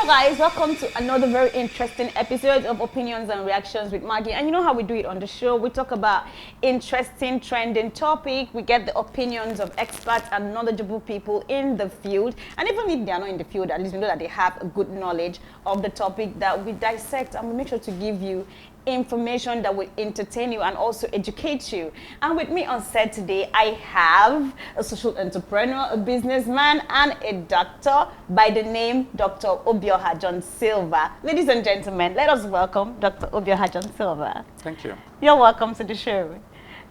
Hello guys, welcome to another very interesting episode of Opinions and Reactions with Maggie. And you know how we do it on the show. We talk about interesting, trending topic. We get the opinions of experts and knowledgeable people in the field. And even if they are not in the field, at least we know that they have a good knowledge of the topic that we dissect, and we make sure to give you information that will entertain you and also educate you. And with me on set today, I have a social entrepreneur, a businessman, and a doctor by the name Dr. Obioha John Silva. Ladies and gentlemen, let us welcome Dr. Obioha John Silva. Thank you. You're welcome to the show.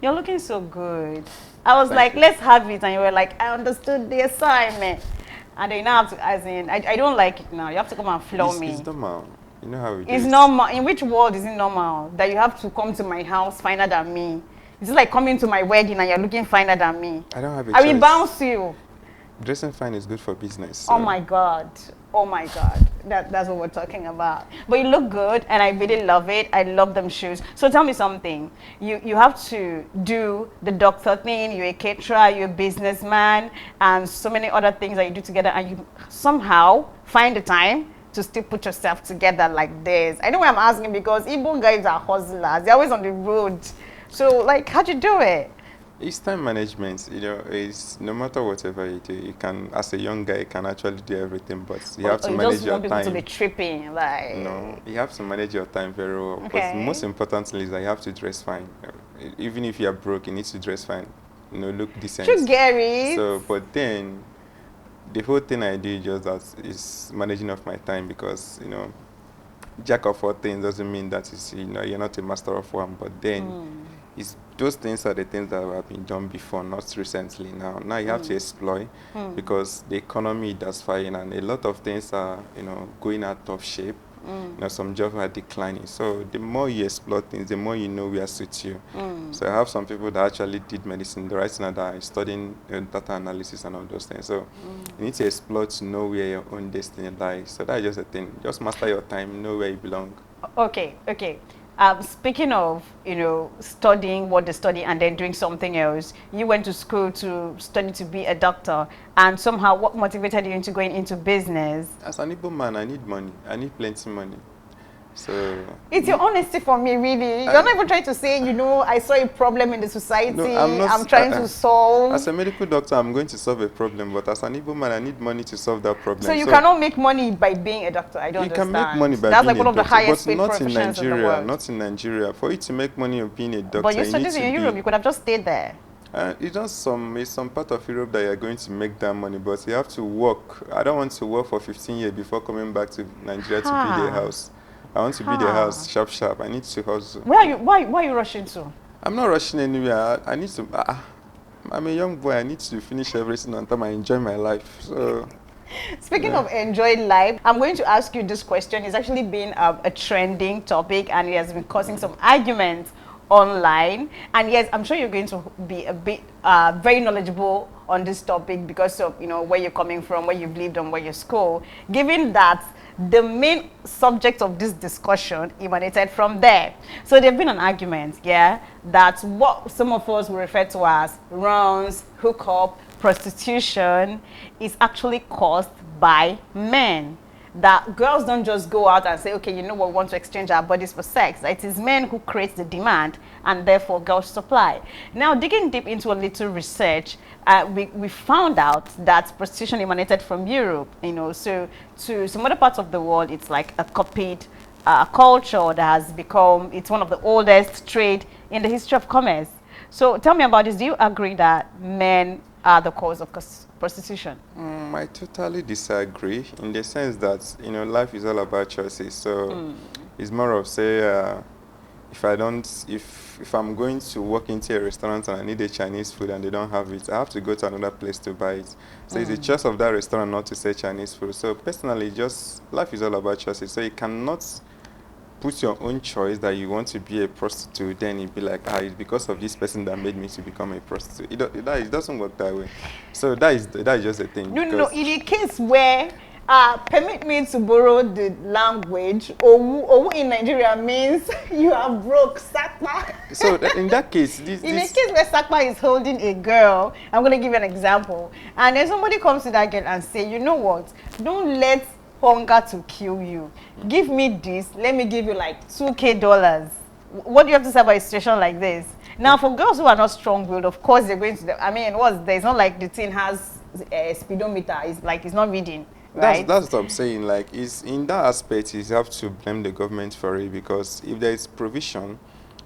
You're looking so good. I was Thank you. let's have it, and you were like, I understood the assignment. And then now have to, as in, I don't like it now. You have to come and floor me. It's normal. You know how it It's is. normal. In which world is it normal that you have to come to my house finer than me? It's like coming to my wedding and you're looking finer than me. I don't have a I choice. will bounce you. Dressing fine is good for business. Oh so- my God. Oh my God. That's what we're talking about. But you look good and I really love it. I love them shoes. So tell me something. You have to do the doctor thing. You're a caterer, you're a businessman, and so many other things that you do together, and you somehow find the time to still put yourself together like this. I know why I'm asking, because Igbo guys are hustlers. They're always on the road. So, like, how'd you do it? It's time management. You know, it's no matter whatever you do, you can, as a young guy, you can actually do everything, but you have to you manage just your want people time. to be tripping, like. No, you have to manage your time very well. But Okay. most importantly is that you have to dress fine. Even if you are broke, you need to dress fine. You know, look decent. True, Gary. So, but then, the whole thing I do is just that is managing of my time, because, you know, jack of all things doesn't mean that is, you know, you're not a master of one. But then, it's those things are the things that have been done before, not recently. Now you have to exploit, because the economy does fine, and a lot of things are, you know, going out of shape. You know, some jobs are declining. So the more you explore things, the more you know where suits you. So I have some people that actually did medicine, the right now that are studying data analysis and all those things. So you need to explore to know where your own destiny lies. So that's just a thing. Just master your time, know where you belong. Okay. Speaking of, you know, studying what they study and then doing something else, you went to school to study to be a doctor, and somehow what motivated you into going into business? As an Igbo man, I need money. I need plenty money. So It's your honesty for me, really. You're not even trying to say, you know, I saw a problem in the society, No, I'm not- I'm trying to solve. as a medical doctor, I'm going to solve a problem, but as an Igbo man, I need money to solve that problem. So you cannot make money by being a doctor. I don't You understand. can make money by That's being like one a of the doctor, highest but paid not in professions in the Nigeria. world. Not in Nigeria. For you to make money of being a doctor, But you you studied need to in Europe. be. You could have just stayed there. It's just some part of Europe that you're going to make that money, but you have to work. I don't want to work for 15 years before coming back to Nigeria to build a house. I want to build a house sharp. I need to hustle. Where are you? Why are you rushing to? I'm not rushing anywhere. I need to. I'm a young boy. I need to finish everything on time. I enjoy my life. So. Speaking of enjoying life, I'm going to ask you this question. It's actually been a trending topic, and it has been causing some arguments online. And yes, I'm sure you're going to be a bit very knowledgeable on this topic because of, you know, where you're coming from, where you've lived, and where you school. Given that the main subject of this discussion emanated from there. So there's been an argument, yeah, that what some of us will refer to as runs, hookup, prostitution is actually caused by men. That girls don't just go out and say, okay, you know what, we want to exchange our bodies for sex. It is men who create the demand, and therefore girls supply. Now, digging deep into a little research, we found out that prostitution emanated from Europe, you know, so to some other parts of the world, it's like a copied culture that has become, it's one of the oldest trade in the history of commerce. So tell me about this. Do you agree that men are the cause of prostitution? I totally disagree in the sense that, you know, life is all about choices. So it's more of, say, if I'm going to walk into a restaurant and I need a Chinese food and they don't have it, I have to go to another place to buy it. So it's a choice of that restaurant not to say Chinese food. So personally, just life is all about choices. So you cannot put your own choice that you want to be a prostitute, then you'd be like, it's because of this person that made me to become a prostitute. It doesn't work that way. So that is just a thing. No, in a case where permit me to borrow the language, Owu in Nigeria means you are broke, Sakpa. So in that case, in a case where Sakpa is holding a girl, I'm going to give you an example. And then somebody comes to that girl and say, you know what, don't let hunger to kill you. Give me this, let me give you like $2K. What do you have to say about a situation like this? Now, for girls who are not strong-willed, of course they're going to. I mean, what's there? It's not like the thing has a speedometer. It's like it's not reading, right? That's what I'm saying. Like, is in that aspect, you have to blame the government for it, because if there is provision,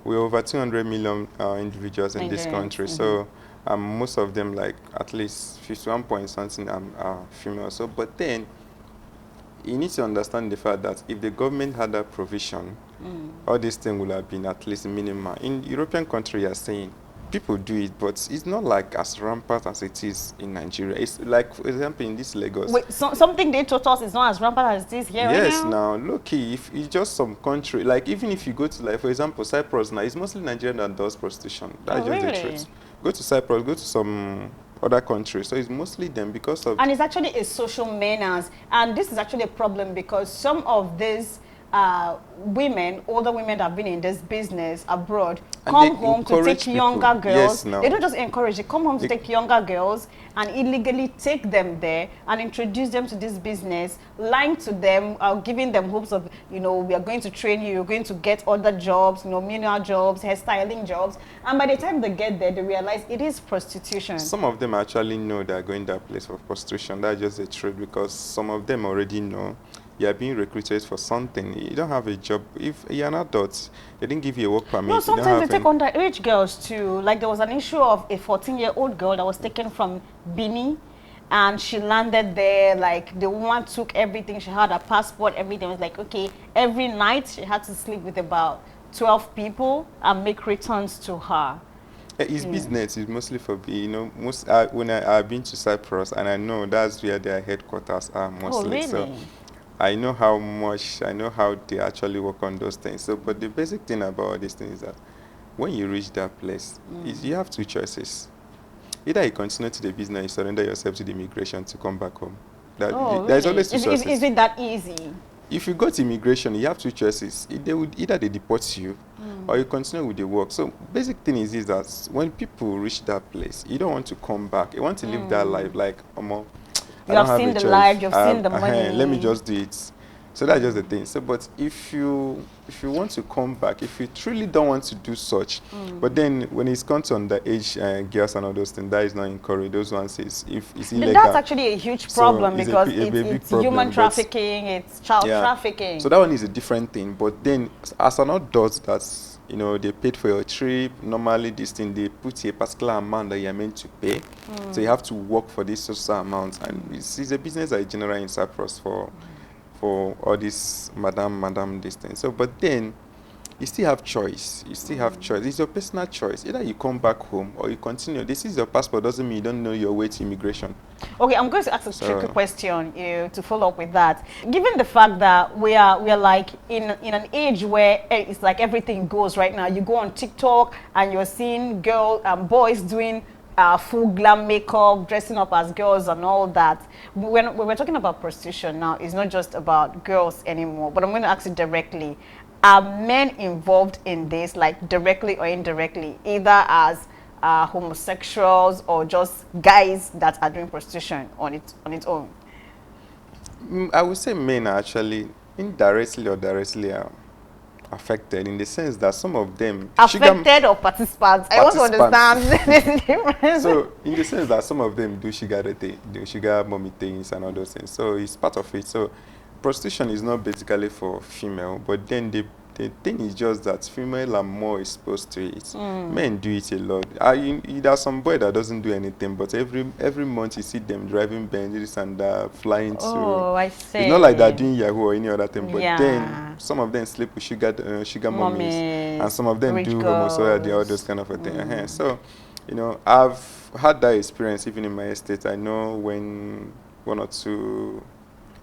we're over 200 million individuals in this country. So most of them, like at least 51 point something, are female. So, but then you need to understand the fact that if the government had that provision, all these things would have been at least minimal. In European countries, you are saying people do it, but it's not like as rampant as it is in Nigeria. It's like, for example, in this Lagos. Wait, something they taught us is not as rampant as it is here right Yes, now? now, look, if it's just some country, like even if you go to, like, for example, Cyprus now, it's mostly Nigerian that does prostitution. That's just the truth. Go to Cyprus, go to some other countries. So it's mostly them because of... And it's actually a social menace. And this is actually a problem because some of these women, older women that have been in this business abroad, come home to take younger girls. Yes, they don't just encourage, they come home to take younger girls and illegally take them there and introduce them to this business, lying to them, giving them hopes of, you know, we are going to train you, you're going to get other jobs, you know, menial jobs, hairstyling jobs. And by the time they get there, they realize it is prostitution. Some of them actually know they're going to that place for prostitution. That's just the truth, because some of them already know you are being recruited for something. You don't have a job. If you're an adult, they didn't give you a work permit. No, sometimes they take underage girls too. Like there was an issue of a 14-year-old girl that was taken from Benin, and she landed there. Like the woman took everything. She had a passport, everything. It was like, okay, every night she had to sleep with about 12 people and make returns to her. It's business. It's mostly for, you know, when I've been to Cyprus, and I know that's where their headquarters are mostly. Oh, really? So I know I know how they actually work on those things. So, but the basic thing about this thing is that when you reach that place, you have two choices. Either you continue to the business, you surrender yourself to the immigration to come back home. There's always two choices. Is it that easy? If you go to immigration, you have two choices. Either they deport you, or you continue with the work. So basic thing is that when people reach that place, you don't want to come back. You want to live that life like, you have seen the life, you've seen the money. Let me just do it. So that's just the thing. So, but if you want to come back, if you truly don't want to do such, but then when it's comes to underage girls and all those things, that is not encouraged. Those ones is if it's illegal. That's actually a huge problem, because it's human trafficking, it's child trafficking. So that one is a different thing. But then, as an adult, that's, you know, they paid for your trip. Normally, this thing, they put a particular amount that you're meant to pay. So you have to work for this social amount. And it's a business that is general in Cyprus for all this madam this thing. So, but then, you still have choice. You still have choice. It's your personal choice. Either you come back home or you continue. This is your passport. Doesn't mean you don't know your way to immigration. Okay, I'm going to ask a tricky question to follow up with that. Given the fact that we are like in an age where it's like everything goes right now. You go on TikTok and you're seeing boys doing full glam makeup, dressing up as girls and all that. When we're talking about prostitution now, it's not just about girls anymore. But I'm going to ask you directly. Are men involved in this, like directly or indirectly, either as homosexuals or just guys that are doing prostitution on its own? I would say men are actually indirectly or directly affected, in the sense that some of them... Affected or participants? I want to understand the difference. So, in the sense that some of them do sugar mommy things and all those things. So, it's part of it. So, prostitution is not basically for female, but then the thing is just that female are more exposed to it. Men do it a lot. There's some boy that doesn't do anything, but every month you see them driving Benzes and flying to... Oh, I see. It's not like they're doing Yahoo or any other thing, but then some of them sleep with sugar mommies, and some of them do homosexuality, all those kind of a thing. So, you know, I've had that experience even in my estate. I know when one or two...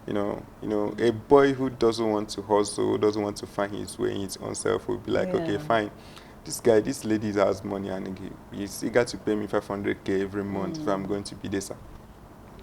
You know, a boy who doesn't want to hustle, who doesn't want to find his way in his own self, will be like, okay, fine. This lady has money and he's eager to pay me 500K every month if I'm going to be this.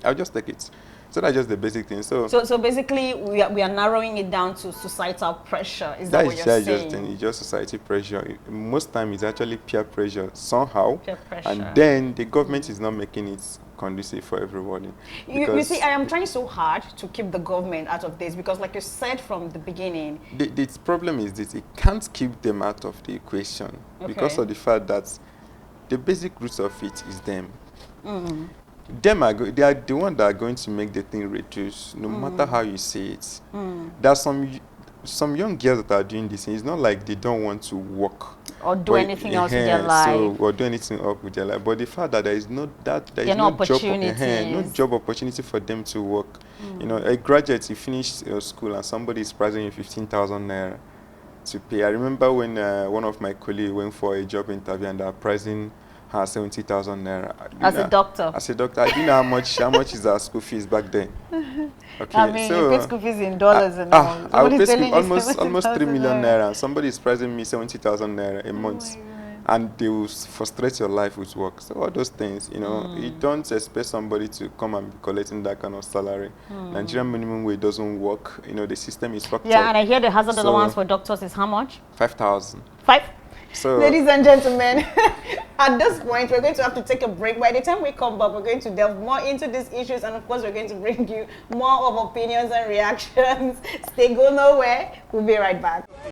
I'll just take it. So that's just the basic thing. So basically, we are narrowing it down to societal pressure. Is that what you're that's saying? just it's just society pressure. Most time it's actually peer pressure somehow, Peer pressure. and then the government is not making it conducive for everybody. You see, I am trying so hard to keep the government out of this because, like you said from the beginning, the problem is this: it can't keep them out of the equation because of the fact that the basic roots of it is them. They are the one that are going to make the thing reduce, no matter how you say it. There are some young girls that are doing this. It's not like they don't want to work or do anything else with their life, or do anything up with their life. But the fact that there is no job opportunity for them to work. You know, a graduate, you finish your school and somebody is pricing you 15,000 naira to pay. I remember when one of my colleagues went for a job interview and they're pricing her 70,000 naira. As a doctor. As a doctor, I didn't know how much is our school fees back then. Okay, I mean, you pay school fees in dollars and all. I would pay school almost 3 million naira. And somebody is pricing me 70,000 naira a month. And they will frustrate your life with work. So all those things, you know, you don't expect somebody to come and be collecting that kind of salary. Nigerian minimum wage doesn't work. You know, the system is fucked up. Yeah, and I hear the hazard allowance for doctors is how much? 5,000. So, ladies and gentlemen, at this point, we're going to have to take a break. By the time we come back, we're going to delve more into these issues, and of course, we're going to bring you more of opinions and reactions. Stay go nowhere. We'll be right back.